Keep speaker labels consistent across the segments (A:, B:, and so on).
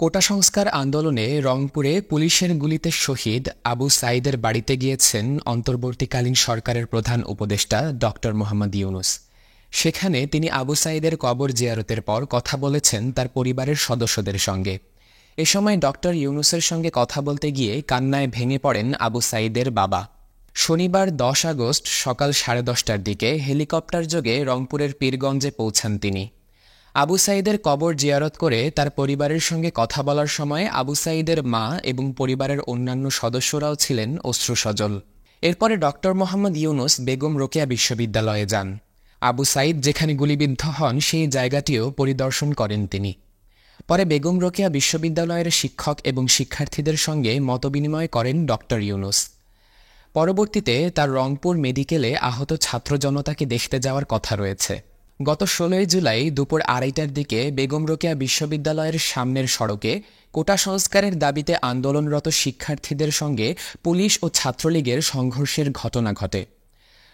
A: কোটা সংস্কার আন্দোলনে রংপুরে পুলিশের গুলিতে শহীদ আবু সাঈদের বাড়িতে গিয়েছেন অন্তর্বর্তীকালীন সরকারের প্রধান উপদেষ্টা ড মোহাম্মদ ইউনূস। সেখানে তিনি আবু সাঈদের কবর জিয়ারতের পর কথা বলেছেন তার পরিবারের সদস্যদের সঙ্গে। এ সময় ড ইউনূসের সঙ্গে কথা বলতে গিয়ে কান্নায় ভেঙে পড়েন আবু সাঈদের বাবা। শনিবার ১০ আগস্ট সকাল 10:30টার দিকে হেলিকপ্টার যোগে রংপুরের পীরগঞ্জে পৌঁছান তিনি। আবু সাঈদের কবর জিয়ারত করে তার পরিবারের সঙ্গে কথা বলার সময় আবু সাঈদের মা এবং পরিবারের অন্যান্য সদস্যরাও ছিলেন অশ্রুসজল। এরপরে ড মোহাম্মদ ইউনূস বেগম রোকেয়া বিশ্ববিদ্যালয়ে যান। আবু সাঈদ যেখানে গুলিবিদ্ধ হন সেই জায়গাটিও পরিদর্শন করেন তিনি। পরে বেগম রোকেয়া বিশ্ববিদ্যালয়ের শিক্ষক এবং শিক্ষার্থীদের সঙ্গে মতবিনিময় করেন ড ইউনূস। পরবর্তীতে তার রংপুর মেডিকেলে আহত ছাত্র জনতাকে দেখতে যাওয়ার কথা রয়েছে। গত ১৬ জুলাই দুপুর ২:৩০টার দিকে বেগম রোকেয়া বিশ্ববিদ্যালয়ের সামনের সড়কে কোটা সংস্কারের দাবিতে আন্দোলনরত শিক্ষার্থীদের সঙ্গে পুলিশ ও ছাত্রলীগের সংঘর্ষের ঘটনা ঘটে।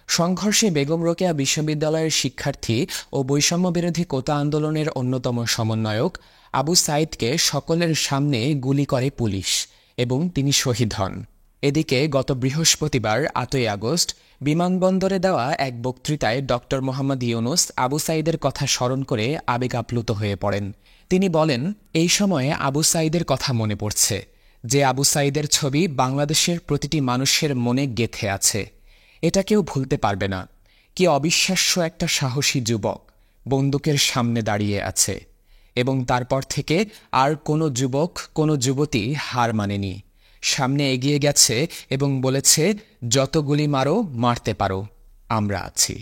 A: সংঘর্ষে বেগম রোকেয়া বিশ্ববিদ্যালয়ের শিক্ষার্থী ও বৈষম্যবিরোধী কোটা আন্দোলনের অন্যতম সমন্বয়ক আবু সাঈদকে সকলের সামনে গুলি করে পুলিশ এবং তিনি শহীদ হন। এদিকে গত বৃহস্পতিবার ৮ই আগস্ট বিমানবন্দরে দেওয়া এক বক্তৃতায় ড মোহাম্মদ ইউনূস আবু সাঈদের কথা স্মরণ করে আবেগ আপ্লুত হয়ে পড়েন। তিনি বলেন, এই সময়ে আবু সাঈদের কথা মনে পড়ছে, যে আবু সাঈদের ছবি বাংলাদেশের প্রতিটি মানুষের মনে গেঁথে আছে। এটা কেউ ভুলতে পারবে না। কি অবিশ্বাস্য একটা সাহসী যুবক বন্দুকের সামনে দাঁড়িয়ে আছে, এবং তারপর থেকে আর কোনো যুবক কোনো যুবতী হার মানেনি, সামনে এগিয়ে গেছে এবং বলেছে, যত গুলি মারো, মারতে পারো, আমরা আছি।